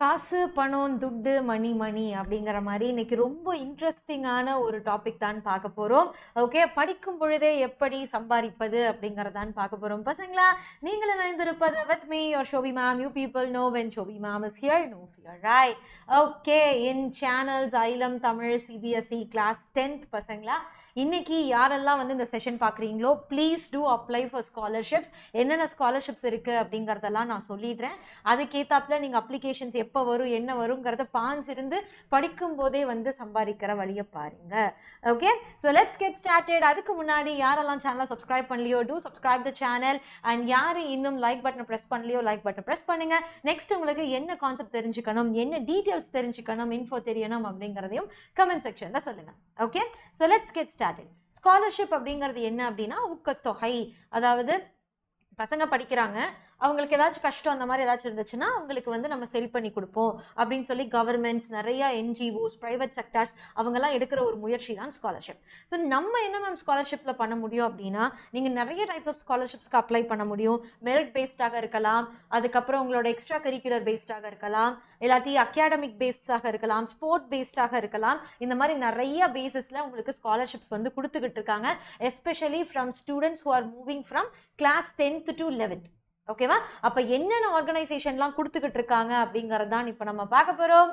காசு, பணம், துட்டு, மணி மணி அப்படிங்கிற மாதிரி இன்னைக்கு ரொம்ப இன்ட்ரெஸ்டிங்கான ஒரு டாபிக் தான் பார்க்க போகிறோம். ஓகே, படிக்கும் பொழுதே எப்படி சம்பாதிப்பது அப்படிங்கிறதான் பார்க்க போகிறோம். பசங்களா, நீங்கள் இணைந்திருப்பது with me your Shobi ma'am. You people know when Shobi ma'am is here, no fear, right? Okay, in channels ஐலம் தமிழ் சிபிஎஸ்இ கிளாஸ் 10th பசங்களா, இன்னைக்கு யாரெல்லாம் வந்து இந்த செஷன் பார்க்குறீங்களோ please do apply for scholarships. என்னென்ன ஸ்காலர்ஷிப்ஸ் இருக்குது அப்படிங்கிறதெல்லாம் நான் சொல்லிடுறேன். அதுக்கேற்றாப்புல நீங்கள் அப்ளிகேஷன்ஸ் எப்போ வரும் என்ன வருங்கிறத பாஞ்சிருந்து படிக்கும் போதே வந்து சம்பாதிக்கிற வழியை பாருங்க. Okay, so let's get started. அதுக்கு முன்னாடி யாரெல்லாம் சேனலை சப்ஸ்கிரைப் பண்ணலையோ do subscribe the channel. And யார் இன்னும் லைக் பட்டனை ப்ரெஸ் பண்ணலையோ லைக் பட்டன் ப்ரெஸ் பண்ணுங்க. நெக்ஸ்ட் உங்களுக்கு என்ன கான்செப்ட் தெரிஞ்சுக்கணும், என்ன டீட்டெயில்ஸ் தெரிஞ்சுக்கணும், இன்ஃபோ தெரியணும் அப்படிங்கிறதையும் கமெண்ட் செக்ஷனில் சொல்லுங்கள். Okay, so let's get started. Scholarship அப்படிங்கிறது என்ன அப்படின்னா ஊக்கத்தொகை. அதாவது பசங்க படிக்கிறாங்க, அவங்களுக்கு ஏதாச்சும் கஷ்டம் அந்த மாதிரி ஏதாச்சும் இருந்துச்சுன்னா அவங்களுக்கு வந்து நம்ம சரி பண்ணி கொடுப்போம் அப்படின்னு சொல்லி கவர்மெண்ட்ஸ், நிறைய என்ஜிஓஸ், ப்ரைவேட் செக்டர்ஸ் அவங்கெல்லாம் எடுக்கிற ஒரு முயற்சி தான் ஸ்காலர்ஷிப். ஸோ நம்ம என்ன மேம் ஸ்காலர்ஷிப்பில் பண்ண முடியும் அப்படின்னா, நீங்கள் நிறைய டைப் ஆஃப் ஸ்காலர்ஷிப்ஸ்க்கு அப்ளை பண்ண முடியும். மெரிட் பேஸ்டாக இருக்கலாம், அதுக்கப்புறம் உங்களோட எக்ஸ்ட்ரா கரிக்குலர் பேஸ்டாக இருக்கலாம், இல்லாட்டி அகாடமிக் பேஸ்டாக இருக்கலாம், ஸ்போர்ட் பேஸ்டாக இருக்கலாம். இந்த மாதிரி நிறைய பேசிஸில் உங்களுக்கு ஸ்காலர்ஷிப்ஸ் வந்து கொடுத்துக்கிட்டு இருக்காங்க. Especially from students who are moving from class 10th to 11th. ஓகேவா? அப்போ என்னென்ன ஆர்கனைசேஷன்லாம் கொடுத்துக்கிட்டு இருக்காங்க அப்படிங்கிறது தான் இப்போ நம்ம பார்க்க போகிறோம்.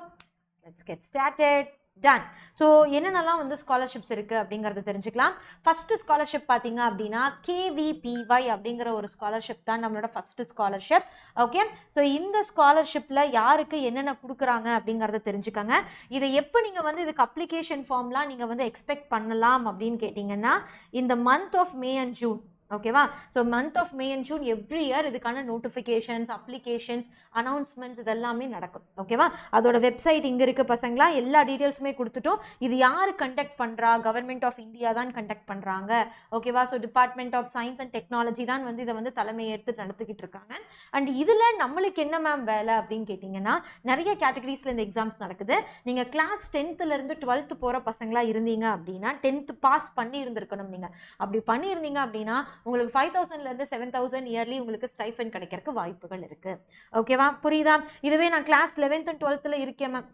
Let's get started. Done. So என்னென்னலாம் வந்து ஸ்காலர்ஷிப்ஸ் இருக்குது அப்படிங்கிறத தெரிஞ்சுக்கலாம். ஃபஸ்ட்டு ஸ்காலர்ஷிப் பார்த்தீங்க அப்படின்னா KVPY அப்படிங்கிற ஒரு ஸ்காலர்ஷிப் தான் நம்மளோட ஃபஸ்ட்டு ஸ்காலர்ஷிப். ஓகே, ஸோ இந்த ஸ்காலர்ஷிப்பில் யாருக்கு என்னென்ன கொடுக்குறாங்க அப்படிங்கிறத தெரிஞ்சுக்கோங்க. இதை எப்போ நீங்கள் வந்து இதுக்கு அப்ளிகேஷன் ஃபார்ம்லாம் நீங்கள் வந்து எக்ஸ்பெக்ட் பண்ணலாம் அப்படின்னு கேட்டிங்கன்னா, இந்த month of May and June. ஓகேவா? So month of May and June every year இதுக்கான நோட்டிஃபிகேஷன்ஸ், அப்ளிகேஷன்ஸ், அனௌன்ஸ்மெண்ட்ஸ் இதெல்லாமே நடக்கும். ஓகேவா? அதோட வெப்சைட் இங்கே இருக்குது பசங்களா. எல்லா டீட்டெயில்ஸுமே கொடுத்துட்டோம். இது யார் கண்டக்ட் பண்ணுறா? கவர்மெண்ட் ஆஃப் இந்தியா தான் கண்டக்ட் பண்ணுறாங்க. ஓகேவா? So department of science and technology தான் வந்து இதை வந்து தலைமை எடுத்து நடத்திக்கிட்டு இருக்காங்க. அண்ட் இதில் நம்மளுக்கு என்ன மேம் வேலை அப்படின்னு கேட்டிங்கன்னா, நிறைய கேட்டகரிஸில் இந்த எக்ஸாம்ஸ் நடக்குது. நீங்கள் கிளாஸ் 10th-லேருந்து 12th போகிற பசங்களா இருந்தீங்க அப்படின்னா 10th பாஸ் பண்ணி இருந்திருக்கணும். நீங்கள் அப்படி பண்ணியிருந்தீங்க அப்படின்னா உங்களுக்கு 5,000-லேருந்து 7,000 இயர்லி உங்களுக்கு ஸ்டைஃபன் கிடைக்கிறதுக்கு வாய்ப்புகள் இருக்குது. ஓகேவா? புரியுதா? இதுவே நான் கிளாஸ் 11th and 12th இருக்கேன் மேம்,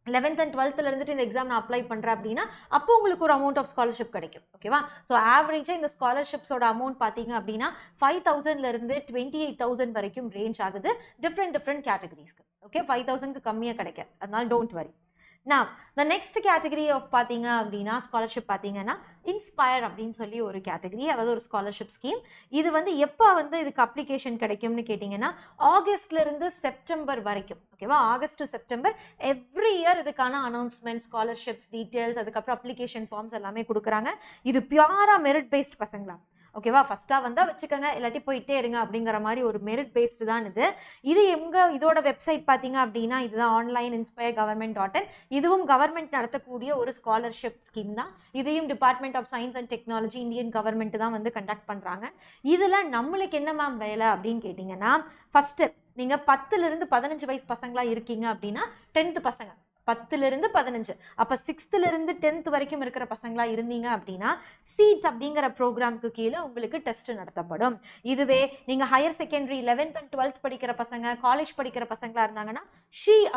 11th and 12th இருந்துட்டு இந்த எக்ஸாம் நான் அப்ளை பண்ணுறேன் அப்படின்னா அப்போ உங்களுக்கு ஒரு அமௌண்ட் ஆஃப் ஸ்காலர்ஷிப் கிடைக்கும். ஓகேவா? ஸோ ஆவரேஜாக இந்த ஸ்காலர்ஷிப்ஸோட அமௌண்ட் பார்த்தீங்க அப்படின்னா 5,000-லேருந்து 28,000 வரைக்கும் ரேஞ்ச் ஆகுது டிஃப்ரெண்ட் கேட்டகரிஸ்க்கு. ஓகே, 5,000க்கு கம்மியாக கிடைக்கும், அதனால டோன்ட் வரி. நான் த நெக்ஸ்ட் கேட்டகரி ஆஃப் பார்த்தீங்க அப்படின்னா ஸ்காலர்ஷிப் பார்த்தீங்கன்னா இன்ஸ்பயர் அப்படின்னு சொல்லி ஒரு கேட்டகரி, அதாவது ஒரு ஸ்காலர்ஷிப் ஸ்கீம். இது வந்து எப்போ வந்து இதுக்கு அப்ளிகேஷன் கிடைக்கும்னு கேட்டிங்கன்னா ஆகஸ்ட்லேருந்து செப்டம்பர் வரைக்கும். ஓகேவா? August to September every year இதுக்கான அனௌன்ஸ்மெண்ட், ஸ்காலர்ஷிப்ஸ் டீட்டெயில்ஸ், அதுக்கப்புறம் அப்ளிகேஷன் ஃபார்ம்ஸ் எல்லாமே கொடுக்குறாங்க. இது பியூரா மெரிட் பேஸ்ட் பசங்களா. ஓகேவா? ஃபஸ்ட்டாக வந்தால் வச்சுக்கோங்க, இல்லாட்டி போயிட்டே இருங்க அப்படிங்கிற மாதிரி ஒரு மெரிட் பேஸ்டு தான் இது. இது இதோட வெப்சைட் பார்த்தீங்க அப்படின்னா இதுதான் ஆன்லைன் இன்ஸ்பயர் government.in. இதுவும் கவர்மெண்ட் நடத்தக்கூடிய ஒரு ஸ்காலர்ஷிப் ஸ்கீம் தான். இதையும் department of science and technology, Indian government தான் வந்து கண்டக்ட் பண்ணுறாங்க. இதில் நம்மளுக்கு என்ன மேம் வேலை அப்படின்னு கேட்டிங்கன்னா, ஃபஸ்ட்டு நீங்கள் 10-லேருந்து 15 வயசு பசங்களா இருக்கீங்க அப்படின்னா 10th பசங்க, 10-லேருந்து 15, அப்போ 6th-லேருந்து 10th வரைக்கும் இருக்கிற பசங்களா இருந்தீங்க அப்படின்னா சீட்ஸ் அப்படிங்கிற ப்ரோக்ராமுக்கு கீழே உங்களுக்கு டெஸ்ட் நடத்தப்படும். இதுவே நீங்கள் higher secondary 11th and 12th படிக்கிற பசங்க, காலேஜ் படிக்கிற பசங்களா இருந்தாங்கன்னா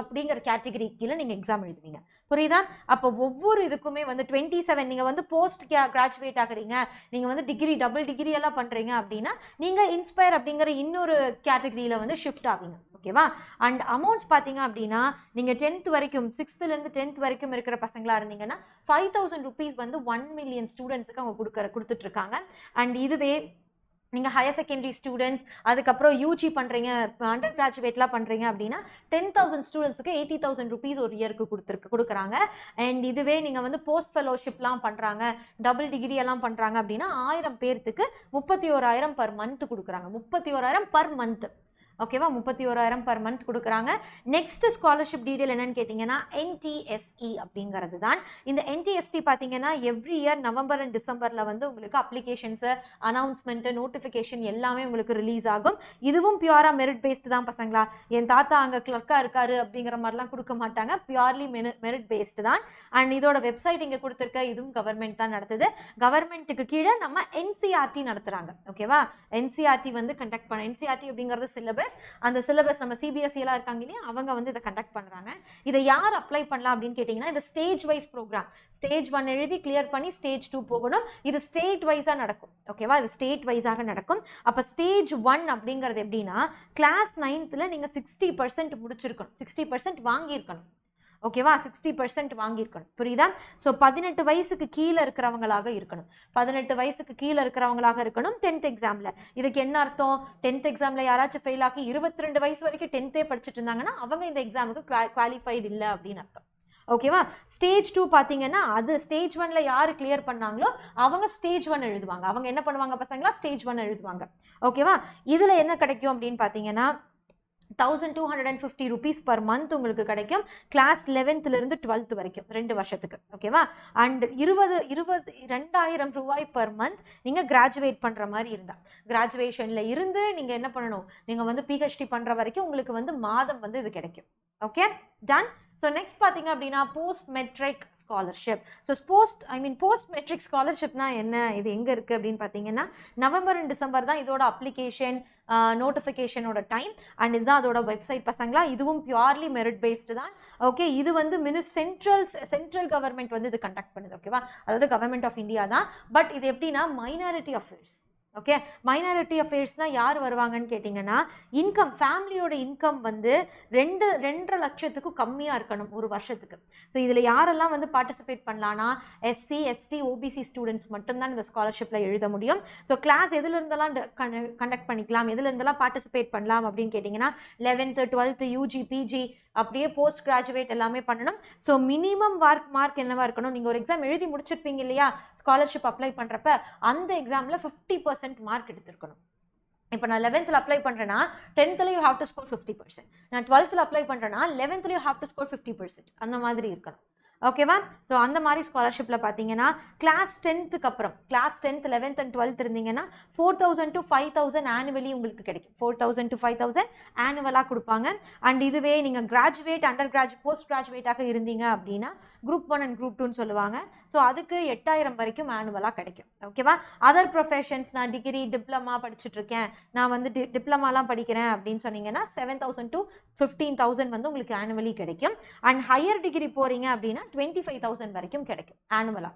அப்படிங்கிற கேட்டகரி கீழே நீங்கள் எக்ஸாம் எழுதுவீங்க. புரியுதா? அப்போ ஒவ்வொரு இதுக்குமே வந்து 27 நீங்கள் வந்து போஸ்ட் கிராஜுவேட் ஆகுறீங்க, நீங்கள் வந்து டிகிரி, டபுள் டிகிரி எல்லாம் பண்ணுறீங்க அப்படின்னா நீங்கள் இன்ஸ்பயர் அப்படிங்கிற இன்னொரு கேட்டகரியில் வந்து ஷிஃப்ட் ஆவீங்க. ஓகேவா? அண்ட் அமௌண்ட்ஸ் பார்த்தீங்க அப்படின்னா நீங்கள் 10th வரைக்கும், 6th-லேருந்து 10th வரைக்கும் இருக்கிற பசங்களா இருந்தீங்கன்னா 5,000 rupees வந்து 1 million ஸ்டூடெண்ட்ஸுக்கு அவங்க கொடுத்துட்ருக்காங்க. அண்ட் இதுவே நீங்கள் ஹையர் செகண்டரி ஸ்டூடெண்ட்ஸ், அதுக்கப்புறம் யூஜி பண்ணுறீங்க, அண்டர் கிராஜுவேட்லாம் பண்ணுறீங்க அப்படின்னா 10,000 ஸ்டூடெண்ட்ஸுக்கு 80,000 rupees ஒரு இயருக்கு கொடுக்குறாங்க. அண்ட் இதுவே நீங்கள் வந்து போஸ்ட் ஃபெலோஷிப்லாம் பண்ணுறாங்க, டபுள் டிகிரி எல்லாம் பண்ணுறாங்க அப்படின்னா 1000 பேர்த்துக்கு 31,000 per month கொடுக்குறாங்க. 31,000 per month. ஓகேவா? 31,000 per month கொடுக்குறாங்க. நெக்ஸ்ட் ஸ்காலர்ஷிப் டீட்டெயில் என்னன்னு கேட்டிங்கன்னா NTSE அப்படிங்கிறது தான். இந்த NTST பார்த்தீங்கன்னா எவ்ரி இயர் நவம்பர் அண்ட் டிசம்பரில் வந்து உங்களுக்கு அப்ளிகேஷன்ஸு, அனௌன்ஸ்மெண்ட்டு, நோட்டிஃபிகேஷன் எல்லாமே உங்களுக்கு ரிலீஸ் ஆகும். இதுவும் பியூரா மெரிட் பேஸ்டு தான் பசங்களா. என் தாத்தா அங்கே கிளர்க்காக இருக்காரு அப்படிங்கிற மாதிரிலாம் கொடுக்க மாட்டாங்க, பியூர்லி மெரிட் பேஸ்டு தான். அண்ட் இதோட வெப்சைட் இங்கே கொடுத்துருக்க, இதுவும் கவர்மெண்ட் தான் நடத்துது. கவர்மெண்ட்டுக்கு கீழே நம்ம NCERT நடத்துகிறாங்க. ஓகேவா? NCERT வந்து கண்டக்ட் பண்ண, NCERT அப்படிங்கிறது சிலபஸ், சிலபஸ். அந்த சிலபஸ் நம்ம சிபிஎஸ்சி எல்லாம் இருக்காங்க இல்லையா, அவங்க வந்து இதை கண்டக்ட் பண்றாங்க. இதை யார் அப்ளை பண்ணலாம் அப்படின்னு கேட்டீங்கன்னா, இது ஸ்டேஜ் வைஸ் ப்ரோக்ராம். ஸ்டேஜ் 1 எழுதி கிளியர் பண்ணி ஸ்டேஜ் 2 போகணும். இது ஸ்டேட் வைஸா நடக்கும். ஓகேவா, இது ஸ்டேட் வைஸாக நடக்கும். அப்ப ஸ்டேஜ் 1 அப்படிங்கிறது எப்படின்னா, கிளாஸ் 9th நீங்க 60% முடிச்சிருக்கணும், 60% வாங்கியிருக்கணும். ஓகேவா, 60% வாங்கியிருக்கணும். புரியுதா? ஸோ 18 வயசுக்கு கீழே இருக்கிறவங்களாக இருக்கணும். 18 வயசுக்கு கீழே இருக்கிறவங்களாக இருக்கணும் 10th எக்ஸாம்ல. இதுக்கு என்ன அர்த்தம்? 10th எக்ஸாம்ல யாராச்சும் ஃபெயில் ஆகி 22 வயசு வரைக்கும் 10th படிச்சுட்டு இருந்தாங்கன்னா அவங்க இந்த எக்ஸாமுக்கு குவாலிஃபைடு இல்லை அப்படின்னு அர்த்தம். ஓகேவா. ஸ்டேஜ் 2 பார்த்தீங்கன்னா, அது ஸ்டேஜ் 1ல யார் கிளியர் பண்ணாங்களோ அவங்க ஸ்டேஜ் 1 எழுதுவாங்க. அவங்க என்ன பண்ணுவாங்க பசங்களா? ஸ்டேஜ் 1 எழுதுவாங்க. ஓகேவா. இதுல என்ன கிடைக்கும் அப்படின்னு பார்த்தீங்கன்னா, 1250 rupees per month உங்களுக்கு கிடைக்கும். கிளாஸ் 11th இருந்து 12th வரைக்கும் 2 வருஷத்துக்கு. ஓகேவா. அண்ட் 2000 ரூபாய் பர் மந்த் நீங்க கிராஜுவேட் பண்ற மாதிரி இருந்தா, கிராஜுவேஷன்ல இருந்து நீங்க என்ன பண்ணணும், நீங்க வந்து பிஹெச்டி பண்ற வரைக்கும் உங்களுக்கு வந்து மாதம் வந்து இது கிடைக்கும். Okay, ton. ஸோ நெக்ஸ்ட் பார்த்தீங்க அப்படின்னா post matric scholarship. So post matric ஸ்காலர்ஷிப்னா என்ன, இது எங்கே இருக்குது அப்படின்னு பார்த்தீங்கன்னா, நவம்பர் அண்ட் டிசம்பர் தான் இதோட அப்ளிகேஷன் நோட்டிஃபிகேஷனோட டைம். அண்ட் இதுதான் அதோட வெப்சைட் பசங்களா. இதுவும் பியூர்லி மெரிட் பேஸ்டு தான். ஓகே, இது வந்து சென்ட்ரல் கவர்மெண்ட் வந்து இது கண்டக்ட் பண்ணுது. ஓகேவா, அதாவது கவர்மெண்ட் ஆஃப் இந்தியா தான். பட் இது எப்படின்னா மைனாரிட்டி அஃபேர்ஸ். ஓகே, மைனாரிட்டி அஃபேர்ஸ்னா யார் வருவாங்கன்னு கேட்டிங்கன்னா, இன்கம், ஃபேமிலியோட இன்கம் வந்து 2.5 லட்சத்துக்கும் கம்மியாக இருக்கணும் ஒரு வருஷத்துக்கு. ஸோ இதில் யாரெல்லாம் வந்து பார்ட்டிசிபேட் பண்ணலான்னா, எஸ்சி எஸ்டி ஓபிசி ஸ்டூடெண்ட்ஸ் மட்டும்தான் இந்த ஸ்காலர்ஷிப்பில் எழுத முடியும். ஸோ கிளாஸ் எதுலேருந்தெல்லாம் கண்டக்ட் பண்ணிக்கலாம், எதுலேருந்தெல்லாம் பார்ட்டிசிபேட் பண்ணலாம் அப்படின்னு கேட்டிங்கன்னா, 11th 12th யூஜி பிஜி அப்படியே போஸ்ட் கிராஜுவேட் எல்லாமே பண்ணணும். ஸோ மினிமம் மார்க் என்னவா இருக்கணும், நீங்கள் ஒரு எக்ஸாம் எழுதி முடிச்சிருப்பீங்க இல்லையா ஸ்காலர்ஷிப் அப்ளை பண்ணுறப்ப, அந்த எக்ஸாமில் 50% மார்க் எடுத்திருக்கணும். இப்போ நான் 11th அப்ளை பண்ணுறேன்னா 10th you have to score 50%. நான் 12th அப்ளை பண்ணுறேன்னா 11th you have to score 50%. அந்த மாதிரி இருக்கணும். ஓகேவா. ஸோ அந்த மாதிரி ஸ்காலர்ஷிப்பில் பார்த்தீங்கன்னா, கிளாஸ் 10th அப்புறம் class 10th 11th and 12th இருந்தீங்கன்னா 4000 to 5000 ஆனுவலி உங்களுக்கு கிடைக்கும். 4000 to 5000 ஆனுவலாக கொடுப்பாங்க. அண்ட் இதுவே நீங்கள் கிராஜுவேட், அண்டர் கிராஜுவேட், போஸ்ட் கிராஜுவேட்டாக இருந்தீங்க அப்படின்னா குரூப் 1 அண்ட் குரூப் 2ன்னு சொல்லுவாங்க. ஸோ அதுக்கு 8000 வரைக்கும் ஆனுவலாக கிடைக்கும். ஓகேவா. அதர் ப்ரொஃபஷன்ஸ், நான் டிகிரி டிப்ளமா படிச்சுட்டு இருக்கேன், நான் வந்து டிப்ளமாலாம் படிக்கிறேன் அப்படின்னு சொன்னீங்கன்னா 7000 to 15000 வந்து உங்களுக்கு ஆனுவலி கிடைக்கும். அண்ட் ஹையர் டிகிரி போகிறீங்க அப்படின்னா 25,000 வரைக்கும் கிடைக்கும் ஆனுவலா.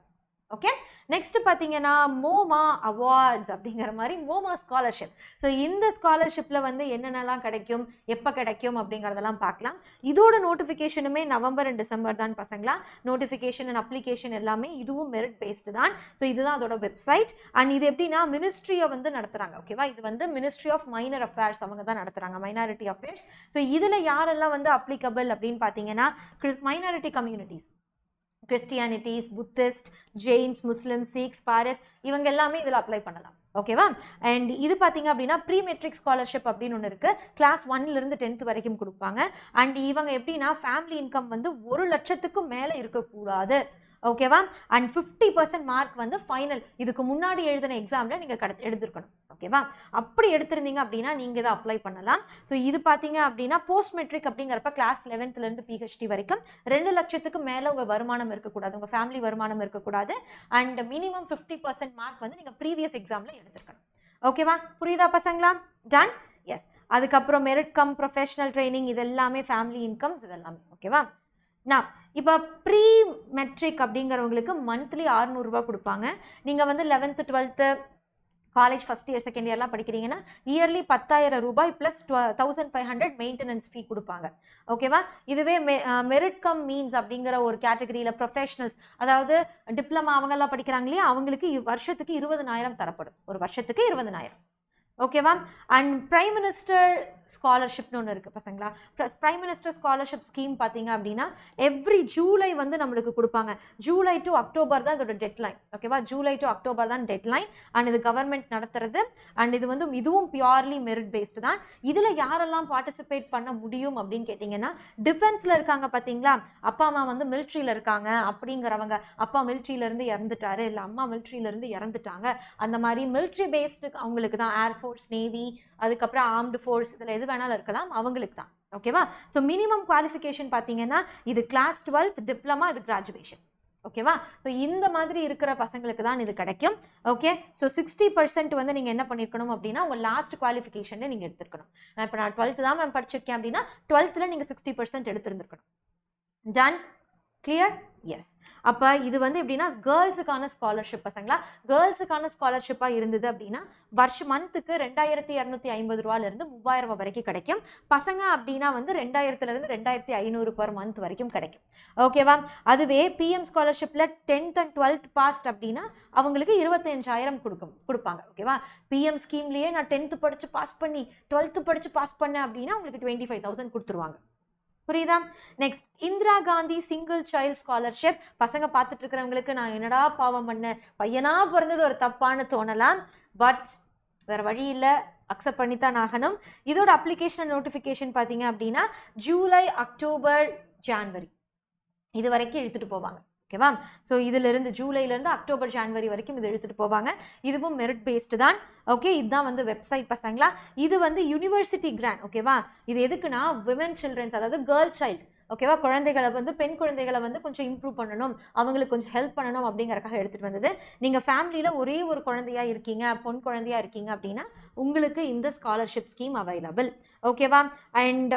ஓகே, நெக்ஸ்ட் பார்த்தீங்கன்னா மோமா அவார்ட்ஸ் அப்படிங்கிற மாதிரி மோமா ஸ்காலர்ஷிப். ஸோ இந்த ஸ்காலர்ஷிப்பில் வந்து என்னென்னலாம் கிடைக்கும், எப்போ கிடைக்கும் அப்படிங்கிறதெல்லாம் பார்க்கலாம். இதோட நோட்டிஃபிகேஷனுமே நவம்பர் அண்ட் டிசம்பர் தான் பசங்களா. நோட்டிஃபிகேஷன் அண்ட் அப்ளிகேஷன் எல்லாமே இதுவும் மெரிட் பேஸ்டு தான். ஸோ இதுதான் அதோட வெப்சைட். அண்ட் இது எப்படின்னா மினிஸ்ட்ரியை வந்து நடத்துகிறாங்க. ஓகேவா, இது வந்து மினிஸ்ட்ரி ஆஃப் மைனர் அஃபேர்ஸ் அவங்க தான் நடத்துகிறாங்க, மைனாரிட்டி அஃபேர்ஸ். ஸோ இதில் யாரெல்லாம் வந்து அப்ளிகபிள் அப்படின்னு பார்த்தீங்கன்னா, மைனாரிட்டி கம்யூனிட்டிஸ், கிறிஸ்டியானிட்டிஸ், புத்திஸ்ட், ஜெயின்ஸ், முஸ்லிம், சீக்ஸ், பாரஸ், இவங்க எல்லாமே இதில் அப்ளை பண்ணலாம். ஓகேவா. அண்ட் இது பார்த்தீங்க அப்படின்னா ப்ரீ மெட்ரிக் ஸ்காலர்ஷிப் அப்படின்னு ஒன்று இருக்குது. கிளாஸ் 1லேருந்து 10th வரைக்கும் கொடுப்பாங்க. அண்ட் இவங்க எப்படின்னா ஃபேமிலி இன்கம் வந்து 1 லட்சத்துக்கும் மேலே இருக்கக்கூடாது. ஓகேவா. அண்ட் 50% மார்க் வந்து ஃபைனல், இதுக்கு முன்னாடி எழுதின எக்ஸாமில் நீங்கள் எடுத்துருக்கணும். ஓகேவா. அப்படி எடுத்திருந்தீங்க அப்படின்னா நீங்கள் இதை அப்ளை பண்ணலாம். ஸோ இது பார்த்தீங்க அப்படின்னா போஸ்ட் மெட்ரிக் அப்படிங்கிறப்ப கிளாஸ் 11th பிஹெச்டி வரைக்கும் 2 லட்சத்துக்கு மேலே உங்கள் வருமானம் இருக்கக்கூடாது, உங்கள் ஃபேமிலி வருமானம் இருக்கக்கூடாது. அண்ட் மினிமம் 50% மார்க் வந்து நீங்கள் ப்ரீவியஸ் எக்ஸாமில் எடுத்துருக்கணும். ஓகேவா, புரியுதா பசங்களா? டன். எஸ். அதுக்கப்புறம் மெரிட் கம் ப்ரொஃபஷனல் ட்ரைனிங், இது எல்லாமே ஃபேமிலி இன்கம்ஸ், இது எல்லாமே. ஓகேவா. நான் இப்போ ப்ரீ மெட்ரிக் அப்படிங்கிறவங்களுக்கு மந்த்லி 600 ரூபா கொடுப்பாங்க. நீங்கள் வந்து 11th 12th college first year second இயர்லாம் படிக்கிறீங்கன்னா இயர்லி 10,000 ரூபாய் ப்ளஸ் 1500 மெயின்டெனன்ஸ் ஃபீ கொடுப்பாங்க. ஓகேவா. இதுவே மெரிட் கம் மீன்ஸ் அப்படிங்கிற ஒரு கேட்டகரியில் ப்ரொஃபஷனல்ஸ், அதாவது டிப்ளமா அவங்கெல்லாம் படிக்கிறாங்க இல்லையா, அவங்களுக்கு வருஷத்துக்கு 20,000 தரப்படும், ஒரு வருஷத்துக்கு 20,000. ஓகேவா. அண்ட் பிரைம் மினிஸ்டர் ஸ்காலர்ஷிப்னு ஒன்று இருக்குது பசங்களா. பிரைம் மினிஸ்டர் ஸ்காலர்ஷிப் ஸ்கீம் பார்த்தீங்க அப்படின்னா எவ்ரி ஜூலை வந்து நம்மளுக்கு கொடுப்பாங்க. ஜூலை டு அக்டோபர் தான் இதோட டெட்லைன். ஓகேவா, ஜூலை டு அக்டோபர் தான் டெட்லைன். அண்ட் இது கவர்மெண்ட் நடத்துறது. அண்ட் இது வந்து இதுவும் பியூர்லி மெரிட் பேஸ்டு தான். இதில் யாரெல்லாம் பார்ட்டிசிபேட் பண்ண முடியும் அப்படின்னு கேட்டிங்கன்னா, டிஃபென்ஸில் இருக்காங்க பார்த்தீங்களா, அப்பா அம்மா வந்து மிலிட்ரியில் இருக்காங்க அப்படிங்கிறவங்க, அப்பா மிலிட்ரியிலேருந்து இறந்துட்டாரு, இல்லை அம்மா மிலிட்ரியிலேருந்து இறந்துட்டாங்க, அந்த மாதிரி மிலிட்ரி பேஸ்டு அவங்களுக்கு தான். ஏர்ஃபோர்ஸ், நேவி, அதுக்கப்புறம் ஆர்ம்டு ஃபோர்ஸ், இதில் எது வேணாலும் இருக்கலாம், அவங்களுக்கு தான். ஓகேவா. ஸோ மினிமம் குவாலிஃபிகேஷன் பார்த்தீங்கன்னா இது கிளாஸ் 12th டிப்ளமா, இது கிராஜுவேஷன். ஓகேவா? ஸோ இந்த மாதிரி இருக்கிற பசங்களுக்கு தான் இது கிடைக்கும். ஓகே, ஸோ 60% வந்து நீங்கள் என்ன பண்ணியிருக்கணும் அப்படின்னா உங்கள் லாஸ்ட் குவாலிஃபிகேஷனில் நீங்கள் எடுத்துருக்கணும். இப்போ நான் 12th தான் மேம் படிச்சிருக்கேன் அப்படின்னா 12th நீங்கள் 60% எடுத்துருந்துருக்கணும். டன்? கிளியர்? எஸ். அப்போ இது வந்து எப்படின்னா கேர்ள்ஸுக்கான ஸ்காலர்ஷிப் பசங்களா. கேர்ள்ஸுக்கான ஸ்காலர்ஷிப்பாக இருந்தது அப்படின்னா மந்த்துக்கு 2250 ரூபாயிலிருந்து 3000 ரூபாய் வரைக்கும் கிடைக்கும். பசங்க அப்படின்னா வந்து 2000 2500 பர் மந்த் வரைக்கும் கிடைக்கும். ஓகேவா? அதுவே PM ஸ்காலர்ஷிப்பில் 10th and 12th past அப்படின்னா அவங்களுக்கு 25,000 கொடுப்பாங்க. ஓகேவா? பிஎம் ஸ்கீம்லேயே நான் 10th படித்து பாஸ் பண்ணி 12th படித்து பாஸ் பண்ணேன் அப்படின்னா உங்களுக்கு 25,000 கொடுத்துருவாங்க. புரியுதா? Next, Indira Gandhi single child scholarship. பசங்க பார்த்துட்டு இருக்கிறவங்களுக்கு நான் என்னடா பாவம் பண்ண, பையனா பிறந்தது ஒரு தப்பான்னு தோணலாம். பட் வேற வழி இல்லை, அக்செப்ட் பண்ணித்தான் ஆகணும். இதோட அப்ளிகேஷன் நோட்டிஃபிகேஷன் பார்த்தீங்க அப்படின்னா ஜூலை, அக்டோபர், ஜான்வரி இது வரைக்கும் எடுத்துட்டு போவாங்க. ஓகேவா? ஸோ இதிலிருந்து ஜூலைலேருந்து அக்டோபர், ஜான்வரி வரைக்கும் இது எடுத்துகிட்டு போவாங்க. இதுவும் மெரிட் பேஸ்டு தான். ஓகே, இதுதான் வந்து வெப்சைட் பசங்களா. இது வந்து யூனிவர்சிட்டி கிராண்ட். ஓகேவா? இது எதுக்குன்னா விமன் சில்ட்ரன்ஸ், அதாவது கேர்ள் சைல்டு. ஓகேவா? குழந்தைகளை வந்து பெண் குழந்தைகளை வந்து கொஞ்சம் இம்ப்ரூவ் பண்ணணும், அவங்களுக்கு கொஞ்சம் ஹெல்ப் பண்ணணும் அப்படிங்கறக்காக எடுத்துகிட்டு வந்தது. நீங்கள் ஃபேமிலியில் ஒரே ஒரு குழந்தையா இருக்கீங்க, பொன் குழந்தையா இருக்கீங்க அப்படின்னா உங்களுக்கு இந்த ஸ்காலர்ஷிப் ஸ்கீம் அவைலபிள். ஓகேவா? And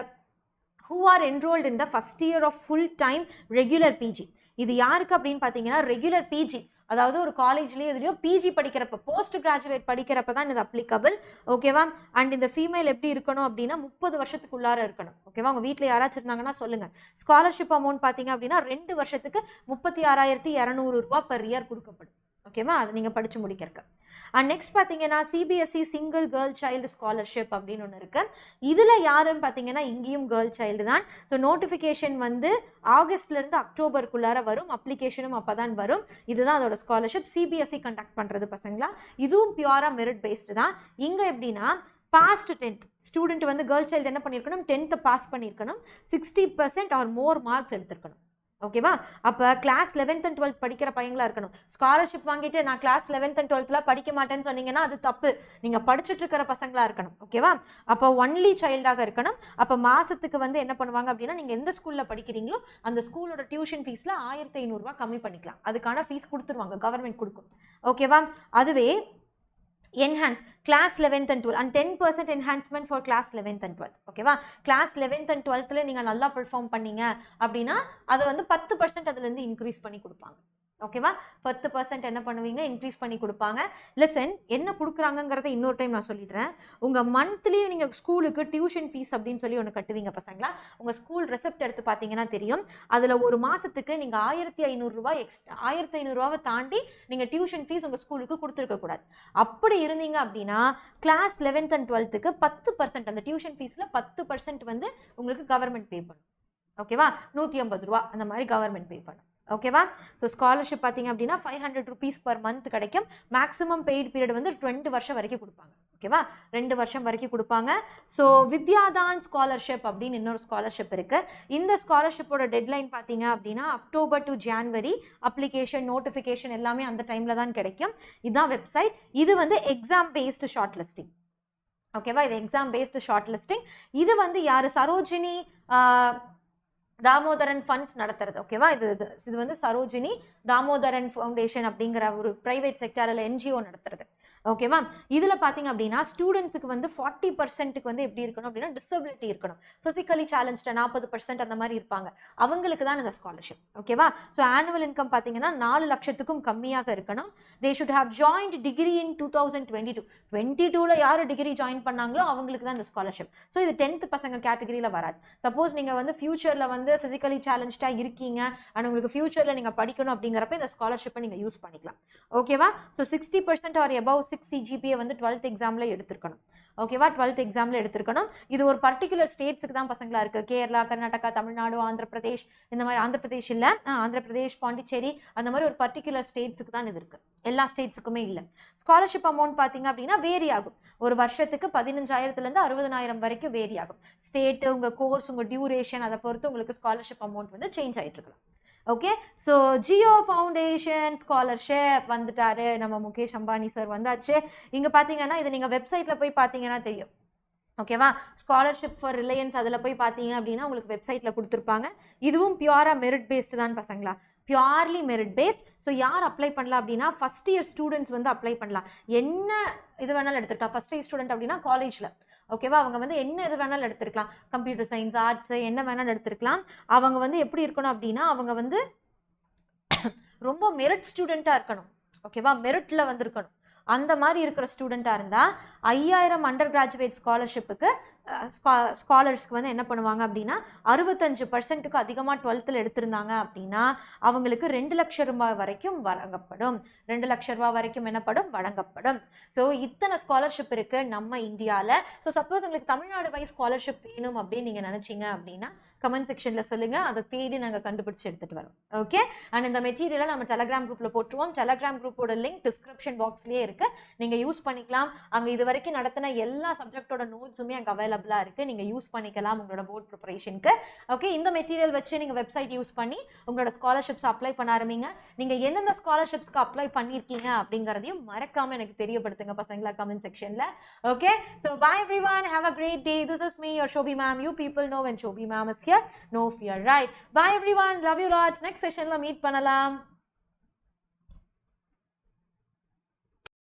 who are enrolled in the first year of full-time regular PG. இது யாருக்கு அப்படின்னு பார்த்தீங்கன்னா ரெகுலர் பிஜி, அதாவது ஒரு காலேஜ்லேயோ இதுலையோ பிஜி படிக்கிறப்ப, போஸ்ட் கிராஜுவேட் படிக்கிறப்ப தான் இது அப்ளிகபிள். ஓகேவா? அண்ட் இந்த ஃபீமேல் எப்படி இருக்கணும் அப்படின்னா 30 வருஷத்துக்குள்ளார இருக்கணும். ஓகேவா? உங்கள் வீட்டில் யாராச்சும் இருந்தாங்கன்னா சொல்லுங்கள். ஸ்காலர்ஷிப் அமௌண்ட் பார்த்தீங்க அப்படின்னா 2 வருஷத்துக்கு 36,200 ரூபாய் பெர் இயர் கொடுக்கப்படும். ஓகேவா? அது நீங்கள் படித்து முடிக்கிறக்கு. அண்ட் நெக்ஸ்ட் பார்த்தீங்கன்னா CBSE single girl child scholarship அப்படின்னு ஒன்று இருக்கு. இதில் யாருன்னு பார்த்தீங்கன்னா இங்கேயும் கேர்ள் சைல்டு தான். ஸோ நோட்டிஃபிகேஷன் வந்து ஆகஸ்ட்லேருந்து அக்டோபருக்குள்ளார வரும், அப்ளிகேஷனும் அப்போ தான் வரும். இதுதான் அதோட ஸ்காலர்ஷிப். சிபிஎஸ்சி கண்டக்ட் பண்ணுறது பசங்களா. இதுவும் பியூரா மெரிட் பேஸ்டு தான். இங்கே எப்படின்னா பாஸ்ட் 10th ஸ்டூடெண்ட் வந்து கேர்ள் சைல்டு என்ன பண்ணியிருக்கணும், 10th பாஸ் பண்ணியிருக்கணும், 60% ஆர் மோர் மார்க்ஸ் எடுத்திருக்கணும். ஓகேவா? அப்போ கிளாஸ் 11th and 12th படிக்கிற பையங்களா இருக்கணும். ஸ்காலர்ஷிப் வாங்கிட்டு நான் கிளாஸ் 11th and 12th படிக்க மாட்டேன்னு சொன்னீங்கன்னா அது தப்பு. நீங்கள் படிச்சுட்டு இருக்கிற பசங்களா இருக்கணும். ஓகேவா? அப்போ ஒன்லி சைல்டாக இருக்கணும். அப்போ மாதத்துக்கு வந்து என்ன பண்ணுவாங்க அப்படின்னா நீங்கள் எந்த ஸ்கூலில் படிக்கிறீங்களோ அந்த ஸ்கூலோட டியூஷன் ஃபீஸில் 1500 ரூபா கம்மி பண்ணிக்கலாம். அதுக்கான ஃபீஸ் கொடுத்துருவாங்க, கவர்மெண்ட் கொடுக்கும். ஓகேவா? அதுவே enhance class 11th and 12th and 10% enhancement for class 11th and 12th. ஓகேவா? class 11th and 12thல நீங்க நல்லா பெர்ஃபார்ம் பண்ணீங்க அப்படின்னா அது வந்து 10% அதுல இருந்து இன்க்ரீஸ் பண்ணி கொடுப்பாங்க. ஓகேவா? 10% என்ன பண்ணுவீங்க, இன்க்ரீஸ் பண்ணி கொடுப்பாங்க. லெசன் என்ன கொடுக்குறாங்கிறத இன்னொரு டைம் நான் சொல்லிடுறேன். உங்கள் மந்த்லியும் நீங்கள் ஸ்கூலுக்கு டியூஷன் ஃபீஸ் அப்படின்னு சொல்லி ஒன்று கட்டுவீங்க பசங்களா. உங்கள் ஸ்கூல் ரெசிப்ட் எடுத்து பார்த்தீங்கன்னா தெரியும். அதில் ஒரு மாதத்துக்கு நீங்கள் 1500 ரூபாய் எக்ஸ்ட்ரா, 1500 ரூபாவை தாண்டி நீங்கள் டியூஷன் ஃபீஸ் உங்கள் ஸ்கூலுக்கு கொடுத்துருக்கக்கூடாது. அப்படி இருந்தீங்க அப்படின்னா கிளாஸ் 11th and 12th 10% அந்த டியூஷன் ஃபீஸில் 10% வந்து உங்களுக்கு கவர்மெண்ட் பே பண்ணும். ஓகேவா? 150 ரூபா அந்த மாதிரி கவர்மெண்ட் பே பண்ணும். ஓகேவா? ஸோ ஸ்காலர்ஷிப் பார்த்தீங்க அப்படின்னா 500 rupees per month கிடைக்கும். மேக்ஸிமம் பெய்டு பீரியட் வந்து 2 வருஷம் வரைக்கும் கொடுப்பாங்க. ஓகேவா? 2 வருஷம் வரைக்கும் கொடுப்பாங்க. ஸோ வித்யாதான் ஸ்காலர்ஷிப் அப்படின்னு இன்னொரு ஸ்காலர்ஷிப் இருக்கு. இந்த ஸ்காலர்ஷிப்போட டெட்லைன் பார்த்தீங்க அப்படின்னா October to January. Application notification எல்லாமே அந்த டைமில் தான் கிடைக்கும். இதுதான் வெப்சைட். இது வந்து எக்ஸாம் பேஸ்டு ஷார்ட் லிஸ்டிங். ஓகேவா? இது எக்ஸாம் பேஸ்டு ஷார்ட் லிஸ்டிங். இது வந்து யார், சரோஜினி தாமோதரன் ஃபண்ட்ஸ் நடத்துறது. ஓகேவா? இது வந்து சரோஜினி தாமோதரன் ஃபவுண்டேஷன் அப்படிங்கிற ஒரு பிரைவேட் செக்டரில் என்ஜிஓ நடத்துறது. ஓகேவா? இதில் பார்த்தீங்க அப்படின்னா ஸ்டூடெண்ட்ஸுக்கு வந்து 40%க்கு வந்து எப்படி இருக்கணும் அப்படின்னா டிசபிலிட்டி இருக்கணும். ஃபிசிக்கலி சேலஞ்ச்டு 40% அந்த மாதிரி இருப்பாங்க. அவங்களுக்கு தான் இந்த ஸ்காலர்ஷிப். ஓகேவா? ஸோ ஆனுவல் இன்கம் பார்த்தீங்கன்னா 4 லட்சத்துக்கும் கம்மியாக இருக்கணும். They should have joined degree in 2022 யார் டிகிரி ஜாயின் பண்ணாங்களோ அவங்களுக்கு தான் இந்த ஸ்காலர்ஷிப். ஸோ இது 10th பசங்க கேட்டகரியில் வராது. சப்போஸ் நீங்கள் வந்து ஃபியூச்சரில் வந்து ஃபிசிக்கலி சேலஞ்சாக இருக்கீங்க அண்ட் உங்களுக்கு ஃபியூச்சரில் நீங்கள் படிக்கணும் அப்படிங்கிறப்ப இந்த ஸ்காலர்ஷிப்பை நீங்கள் யூஸ் பண்ணிக்கலாம். ஓகேவா? ஸோ 60% ஆர் above 6 CGPA வந்து 12th எக்ஸாமில் எடுத்துருக்கணும். ஓகேவா? 12th எக்ஸாமில் எடுத்துருக்கணும். இது ஒரு பர்டிகுலர் ஸ்டேட்ஸுக்கு தான் பசங்களா இருக்குது. கேரளா, கர்நாடகா, தமிழ்நாடு, ஆந்திர பிரதேஷ், இந்த மாதிரி ஆந்திர பிரதேஷ் இல்லை, ஆந்திர பிரதேஷ், பாண்டிச்சேரி, அந்த மாதிரி ஒரு பர்டிகுலர் ஸ்டேட்ஸுக்கு தான் இது இருக்குது. எல்லா ஸ்டேட்ஸுக்குமே இல்லை. ஸ்காலர்ஷிப் அமௌண்ட் பார்த்தீங்க அப்படின்னா வேரி ஆகும். ஒரு வருஷத்துக்கு 15,000 60,000 வரைக்கும் வேரி ஆகும். ஸ்டேட்டு, உங்கள் கோர்ஸ், உங்கள் டியூரேஷன் அதை பொறுத்து உங்களுக்கு ஸ்காலர்ஷிப் அமௌண்ட் வந்து சேஞ்ச் ஆகிட்டு இருக்கலாம். Okay, so Jio foundation scholarship வந்துட்டாரு. நம்ம முகேஷ் அம்பானி சார் வந்தாச்சு. இங்கே பார்த்தீங்கன்னா இது நீங்கள் வெப்சைட்டில் போய் பார்த்தீங்கன்னா தெரியும். ஓகேவா? ஸ்காலர்ஷிப் ஃபார் ரிலையன்ஸ் அதில் போய் பார்த்தீங்க அப்படின்னா உங்களுக்கு வெப்சைட்டில் கொடுத்துருப்பாங்க. இதுவும் பியூரா மெரிட் பேஸ்டு தான் பசங்களா. Purely merit based. ஸோ யார் அப்ளை பண்ணலாம் அப்படின்னா ஃபஸ்ட் இயர் ஸ்டூடெண்ட்ஸ் வந்து அப்ளை பண்ணலாம். என்ன இது வேணாலும் எடுத்துக்கலாம். ஃபஸ்ட் இயர் ஸ்டூடெண்ட் அப்படின்னா காலேஜில், ஓகேவா, அவங்க வந்து என்ன இது வேணாலும் எடுத்துருக்கலாம். கம்ப்யூட்டர் சயின்ஸ், ஆர்ட்ஸ், என்ன வேணாலும் எடுத்துருக்கலாம். அவங்க வந்து எப்படி இருக்கணும் அப்படின்னா அவங்க வந்து ரொம்ப மெரிட் ஸ்டூடெண்ட்டாக இருக்கணும், ஓகேவா, மெரிட்டில் வந்து இருக்கணும். அந்த மாதிரி இருக்கிற ஸ்டூடெண்ட்டாக இருந்தால் 5000 அண்டர் கிராஜுவேட் ஸ்காலர்ஷிப்புக்கு ஸ்காலர்ஸ்க்கு வந்து என்ன பண்ணுவாங்க அப்படின்னா 65%க்கு அதிகமாக 12th எடுத்திருந்தாங்க அப்படின்னா அவங்களுக்கு 2 லட்சம் ரூபாய் வரைக்கும் வழங்கப்படும். 2 லட்சம் ரூபாய் வரைக்கும் என்னப்படும், வழங்கப்படும். ஸோ இத்தனை ஸ்காலர்ஷிப் இருக்கு நம்ம இந்தியாவில். ஸோ சப்போஸ் உங்களுக்கு தமிழ்நாடு வைஸ் ஸ்காலர்ஷிப் வேணும் அப்படின்னு நீங்கள் நினச்சிங்க அப்படின்னா கமெண்ட் செக்ஷனில் சொல்லுங்கள், அதை தேடி நாங்கள் கண்டுபிடிச்சி எடுத்துகிட்டு வரோம். ஓகே, அண்ட் இந்த மெட்டீரியலை நம்ம டெலகிராம் குரூப்பில் போட்டுருவோம். டெலகிராம் குரூப்போட லிங்க் டிஸ்கிரிப்ஷன் பாக்ஸ்லேயே இருக்குது, நீங்கள் யூஸ் பண்ணிக்கலாம். அங்கே இது வரைக்கும் நடத்தின எல்லா சப்ஜெக்டோட நோட்ஸுமே அங்கே அவைலபிளாக இருக்குது, நீங்கள் யூஸ் பண்ணிக்கலாம் உங்களோட போர்ட் ப்ரிப்பரேஷனுக்கு. ஓகே, இந்த மெட்டீரியல் வச்சு நீங்கள் வெப்சைட் யூஸ் பண்ணி உங்களோட ஸ்காலர்ஷிப்ஸ் அப்ளை பண்ண ஆரம்பிங்க. நீங்கள் எந்தெந்த ஸ்காலர்ஷிப்ஸ்க்கு அப்ளை பண்ணியிருக்கீங்க அப்படிங்கிறதையும் மறக்காமல் எனக்கு தெரியப்படுத்துங்க பசங்களா கமெண்ட் செக்ஷனில். Okay, so bye everyone, have a great day. This is me, your Shobhi ma'am. You people know when Shobhi ma'am is here, no fear, right? Bye everyone, love you lots. Next session la meet பண்ணலாம்.